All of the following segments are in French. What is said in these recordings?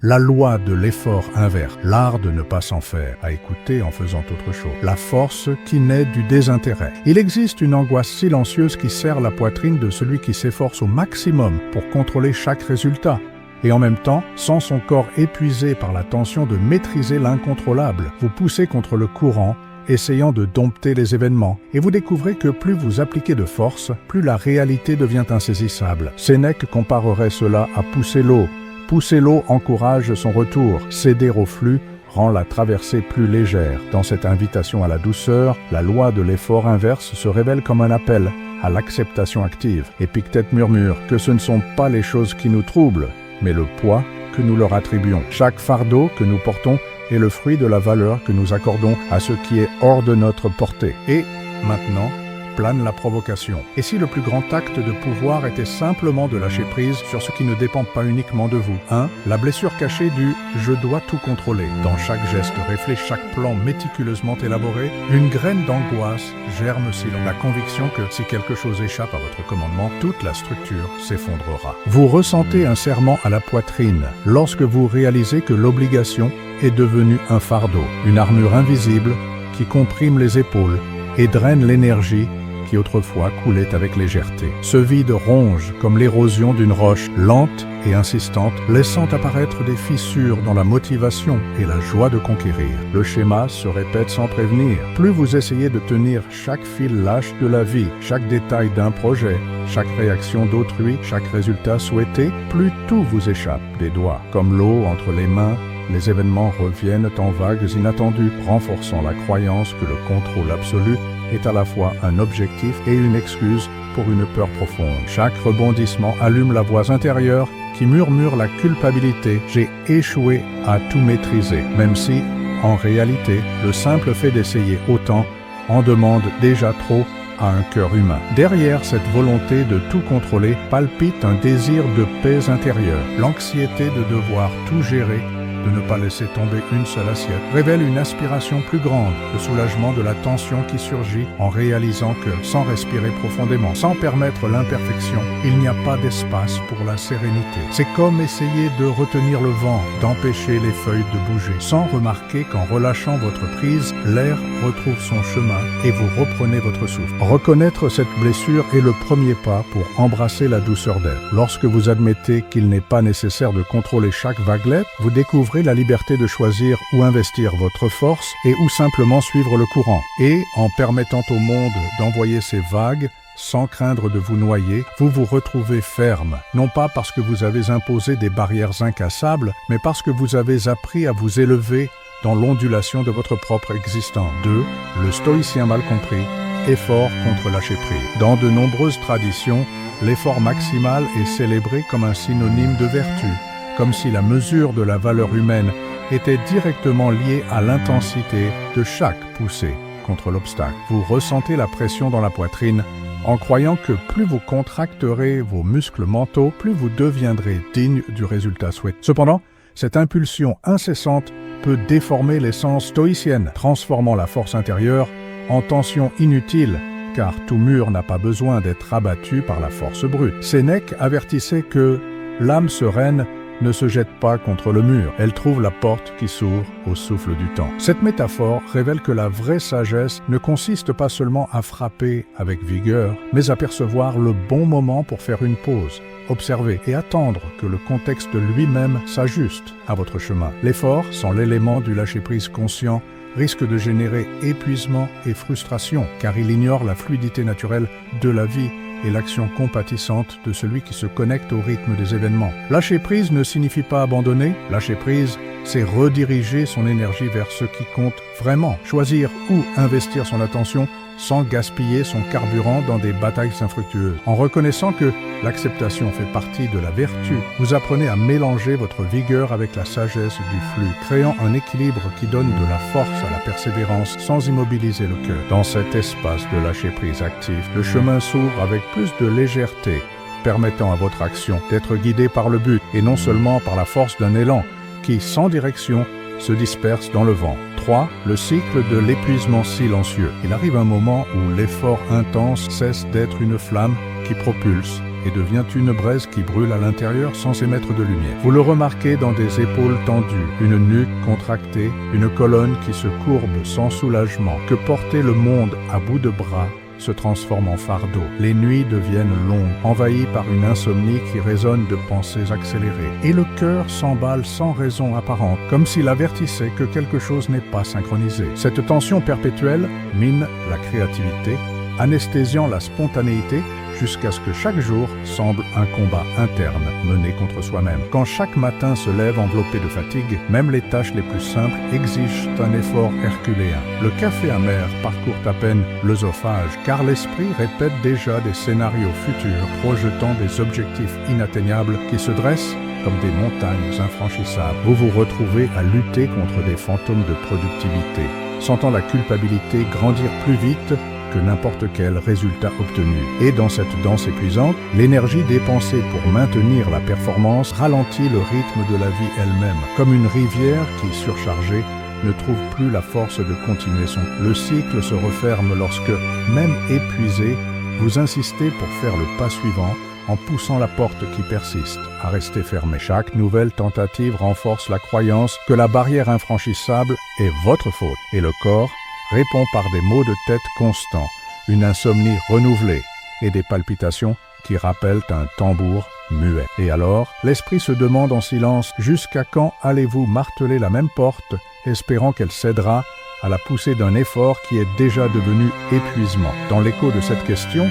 La loi de l'effort inverse, l'art de ne pas s'en faire, à écouter en faisant autre chose. La force qui naît du désintérêt. Il existe une angoisse silencieuse qui serre la poitrine de celui qui s'efforce au maximum pour contrôler chaque résultat. Et en même temps, sans son corps épuisé par la tension de maîtriser l'incontrôlable, vous poussez contre le courant, essayant de dompter les événements, et vous découvrez que plus vous appliquez de force, plus la réalité devient insaisissable. Sénèque comparerait cela à pousser l'eau. Pousser l'eau encourage son retour, céder au flux rend la traversée plus légère. Dans cette invitation à la douceur, la loi de l'effort inverse se révèle comme un appel à l'acceptation active. Épictète murmure que ce ne sont pas les choses qui nous troublent, mais le poids que nous leur attribuons. Chaque fardeau que nous portons est le fruit de la valeur que nous accordons à ce qui est hors de notre portée. Et maintenant, plane la provocation. Et si le plus grand acte de pouvoir était simplement de lâcher prise sur ce qui ne dépend pas uniquement de vous? 1. La blessure cachée du « je dois tout contrôler ». Dans chaque geste réfléchi, chaque plan méticuleusement élaboré, une graine d'angoisse germe selon la conviction que si quelque chose échappe à votre commandement, toute la structure s'effondrera. Vous ressentez un serrement à la poitrine lorsque vous réalisez que l'obligation est devenue un fardeau, une armure invisible qui comprime les épaules et draine l'énergie qui autrefois coulait avec légèreté. Ce vide ronge comme l'érosion d'une roche lente et insistante, laissant apparaître des fissures dans la motivation et la joie de conquérir. Le schéma se répète sans prévenir. Plus vous essayez de tenir chaque fil lâche de la vie, chaque détail d'un projet, chaque réaction d'autrui, chaque résultat souhaité, plus tout vous échappe des doigts. Comme l'eau entre les mains, les événements reviennent en vagues inattendues, renforçant la croyance que le contrôle absolu est à la fois un objectif et une excuse pour une peur profonde. Chaque rebondissement allume la voix intérieure qui murmure la culpabilité « j'ai échoué à tout maîtriser », même si, en réalité, le simple fait d'essayer autant en demande déjà trop à un cœur humain. Derrière cette volonté de tout contrôler palpite un désir de paix intérieure. L'anxiété de devoir tout gérer, de ne pas laisser tomber une seule assiette, révèle une aspiration plus grande, le soulagement de la tension qui surgit en réalisant que, sans respirer profondément, sans permettre l'imperfection, il n'y a pas d'espace pour la sérénité. C'est comme essayer de retenir le vent, d'empêcher les feuilles de bouger, sans remarquer qu'en relâchant votre prise, l'air retrouve son chemin et vous reprenez votre souffle. Reconnaître cette blessure est le premier pas pour embrasser la douceur d'être. Lorsque vous admettez qu'il n'est pas nécessaire de contrôler chaque vaguelette, vous découvrez la liberté de choisir où investir votre force et où simplement suivre le courant. Et en permettant au monde d'envoyer ses vagues, sans craindre de vous noyer, vous vous retrouvez ferme, non pas parce que vous avez imposé des barrières incassables, mais parce que vous avez appris à vous élever dans l'ondulation de votre propre existence. 2. Le stoïcien mal compris, effort contre lâcher prise. Dans de nombreuses traditions, l'effort maximal est célébré comme un synonyme de vertu, comme si la mesure de la valeur humaine était directement liée à l'intensité de chaque poussée contre l'obstacle. Vous ressentez la pression dans la poitrine en croyant que plus vous contracterez vos muscles mentaux, plus vous deviendrez digne du résultat souhaité. Cependant, cette impulsion incessante peut déformer l'essence stoïcienne, transformant la force intérieure en tension inutile, car tout mur n'a pas besoin d'être abattu par la force brute. Sénèque avertissait que l'âme sereine ne se jette pas contre le mur, elle trouve la porte qui s'ouvre au souffle du temps. Cette métaphore révèle que la vraie sagesse ne consiste pas seulement à frapper avec vigueur, mais à percevoir le bon moment pour faire une pause, observer et attendre que le contexte lui-même s'ajuste à votre chemin. L'effort, sans l'élément du lâcher-prise conscient, risque de générer épuisement et frustration, car il ignore la fluidité naturelle de la vie et l'action compatissante de celui qui se connecte au rythme des événements. Lâcher prise ne signifie pas abandonner. Lâcher prise, c'est rediriger son énergie vers ce qui compte vraiment. Choisir où investir son attention sans gaspiller son carburant dans des batailles infructueuses. En reconnaissant que l'acceptation fait partie de la vertu, vous apprenez à mélanger votre vigueur avec la sagesse du flux, créant un équilibre qui donne de la force à la persévérance sans immobiliser le cœur. Dans cet espace de lâcher-prise actif, le chemin s'ouvre avec plus de légèreté, permettant à votre action d'être guidée par le but et non seulement par la force d'un élan qui, sans direction, se disperse dans le vent. 3. Le cycle de l'épuisement silencieux. Il arrive un moment où l'effort intense cesse d'être une flamme qui propulse et devient une braise qui brûle à l'intérieur sans émettre de lumière. Vous le remarquez dans des épaules tendues, une nuque contractée, une colonne qui se courbe sans soulagement, que porter le monde à bout de bras se transforme en fardeau. Les nuits deviennent longues, envahies par une insomnie qui résonne de pensées accélérées. Et le cœur s'emballe sans raison apparente, comme s'il avertissait que quelque chose n'est pas synchronisé. Cette tension perpétuelle mine la créativité, anesthésiant la spontanéité, jusqu'à ce que chaque jour semble un combat interne mené contre soi-même. Quand chaque matin se lève enveloppé de fatigue, même les tâches les plus simples exigent un effort herculéen. Le café amer parcourt à peine l'œsophage, car l'esprit répète déjà des scénarios futurs, projetant des objectifs inatteignables qui se dressent comme des montagnes infranchissables. Vous vous retrouvez à lutter contre des fantômes de productivité, sentant la culpabilité grandir plus vite que n'importe quel résultat obtenu. Et dans cette danse épuisante, l'énergie dépensée pour maintenir la performance ralentit le rythme de la vie elle-même, comme une rivière qui, surchargée, ne trouve plus la force de continuer son. Le cycle se referme lorsque, même épuisé, vous insistez pour faire le pas suivant, en poussant la porte qui persiste à rester fermée. Chaque nouvelle tentative renforce la croyance que la barrière infranchissable est votre faute, et le corps répond par des maux de tête constants, une insomnie renouvelée et des palpitations qui rappellent un tambour muet. Et alors, l'esprit se demande en silence jusqu'à quand allez-vous marteler la même porte, espérant qu'elle cédera à la poussée d'un effort qui est déjà devenu épuisement. Dans l'écho de cette question,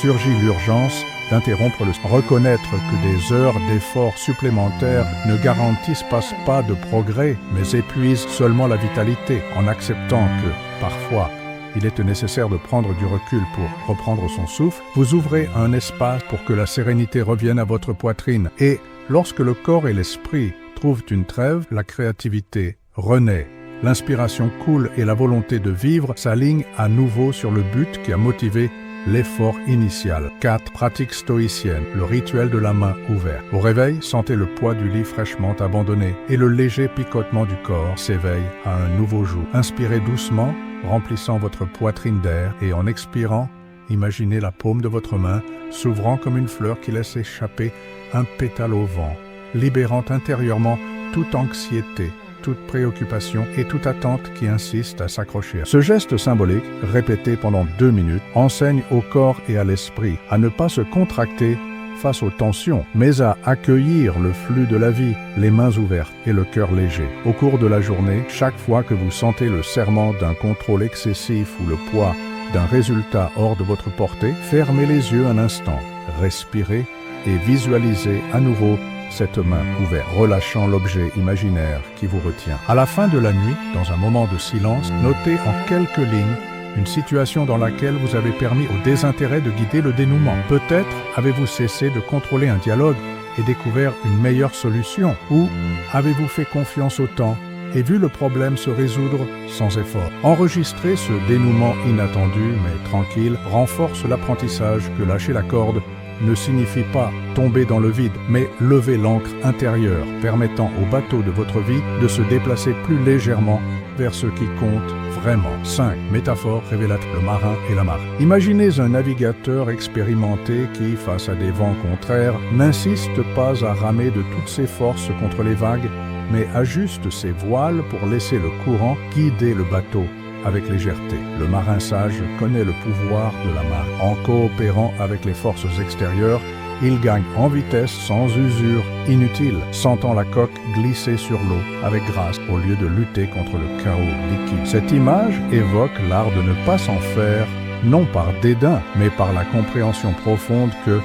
surgit l'urgence d'interrompre le reconnaître que des heures d'efforts supplémentaires ne garantissent pas de progrès, mais épuisent seulement la vitalité, en acceptant que, parfois, il est nécessaire de prendre du recul pour reprendre son souffle. Vous ouvrez un espace pour que la sérénité revienne à votre poitrine. Et lorsque le corps et l'esprit trouvent une trêve, la créativité renaît. L'inspiration coule et la volonté de vivre s'aligne à nouveau sur le but qui a motivé l'effort initial. 4. Pratique stoïcienne, le rituel de la main ouverte. Au réveil, sentez le poids du lit fraîchement abandonné et le léger picotement du corps s'éveille à un nouveau jour. Inspirez doucement, remplissant votre poitrine d'air, et en expirant, imaginez la paume de votre main s'ouvrant comme une fleur qui laisse échapper un pétale au vent, libérant intérieurement toute anxiété, toute préoccupation et toute attente qui insiste à s'accrocher. Ce geste symbolique, répété pendant 2 minutes, enseigne au corps et à l'esprit à ne pas se contracter face aux tensions, mais à accueillir le flux de la vie, les mains ouvertes et le cœur léger. Au cours de la journée, chaque fois que vous sentez le serrement d'un contrôle excessif ou le poids d'un résultat hors de votre portée, fermez les yeux un instant, respirez et visualisez à nouveau cette main ouverte, relâchant l'objet imaginaire qui vous retient. À la fin de la nuit, dans un moment de silence, notez en quelques lignes une situation dans laquelle vous avez permis au désintérêt de guider le dénouement. Peut-être avez-vous cessé de contrôler un dialogue et découvert une meilleure solution, ou avez-vous fait confiance au temps et vu le problème se résoudre sans effort. Enregistrer ce dénouement inattendu mais tranquille renforce l'apprentissage que lâcher la corde ne signifie pas tomber dans le vide, mais lever l'ancre intérieure, permettant au bateau de votre vie de se déplacer plus légèrement vers ce qui compte vraiment. 5. Métaphore révélatrice, le marin et la marée. Imaginez un navigateur expérimenté qui, face à des vents contraires, n'insiste pas à ramer de toutes ses forces contre les vagues, mais ajuste ses voiles pour laisser le courant guider le bateau avec légèreté. Le marin sage connaît le pouvoir de la marée. En coopérant avec les forces extérieures, il gagne en vitesse sans usure inutile, sentant la coque glisser sur l'eau avec grâce au lieu de lutter contre le chaos liquide. Cette image évoque l'art de ne pas s'en faire, non par dédain, mais par la compréhension profonde que,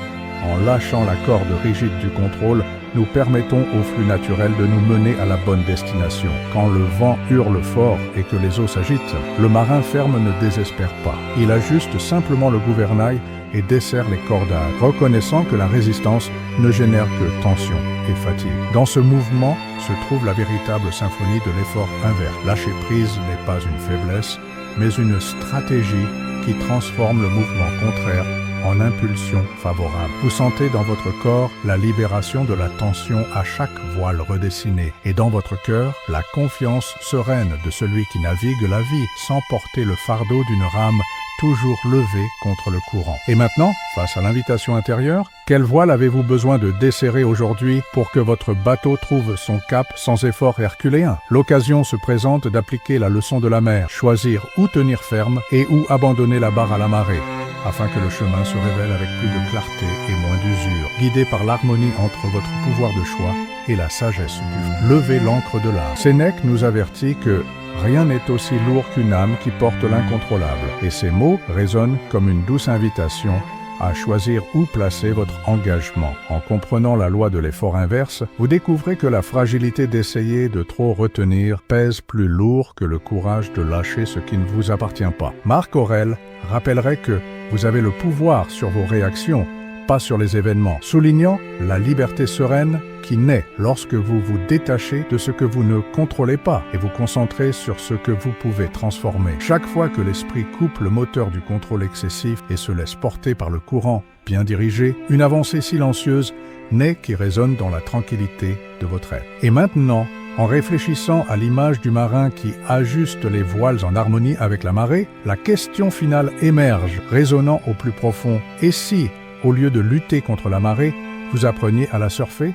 en lâchant la corde rigide du contrôle, nous permettons au flux naturel de nous mener à la bonne destination. Quand le vent hurle fort et que les eaux s'agitent, le marin ferme ne désespère pas. Il ajuste simplement le gouvernail et desserre les cordages, reconnaissant que la résistance ne génère que tension et fatigue. Dans ce mouvement se trouve la véritable symphonie de l'effort inverse. Lâcher prise n'est pas une faiblesse, mais une stratégie qui transforme le mouvement contraire en impulsion favorable. Vous sentez dans votre corps la libération de la tension à chaque voile redessinée, et dans votre cœur, la confiance sereine de celui qui navigue la vie sans porter le fardeau d'une rame toujours levé contre le courant. Et maintenant, face à l'invitation intérieure, quelle voile avez-vous besoin de desserrer aujourd'hui pour que votre bateau trouve son cap sans effort herculéen? L'occasion se présente d'appliquer la leçon de la mer, choisir où tenir ferme et où abandonner la barre à la marée, afin que le chemin se révèle avec plus de clarté et moins d'usure, guidé par l'harmonie entre votre pouvoir de choix et la sagesse du lever l'ancre de l'âme. Sénèque nous avertit que rien n'est aussi lourd qu'une âme qui porte l'incontrôlable, et ces mots résonnent comme une douce invitation à choisir où placer votre engagement. En comprenant la loi de l'effort inverse, vous découvrez que la fragilité d'essayer de trop retenir pèse plus lourd que le courage de lâcher ce qui ne vous appartient pas. Marc Aurèle rappellerait que vous avez le pouvoir sur vos réactions, pas sur les événements, soulignant la liberté sereine qui naît lorsque vous vous détachez de ce que vous ne contrôlez pas et vous concentrez sur ce que vous pouvez transformer. Chaque fois que l'esprit coupe le moteur du contrôle excessif et se laisse porter par le courant bien dirigé, une avancée silencieuse naît qui résonne dans la tranquillité de votre être. Et maintenant, en réfléchissant à l'image du marin qui ajuste les voiles en harmonie avec la marée, la question finale émerge, résonnant au plus profond. Et si, au lieu de lutter contre la marée, vous appreniez à la surfer?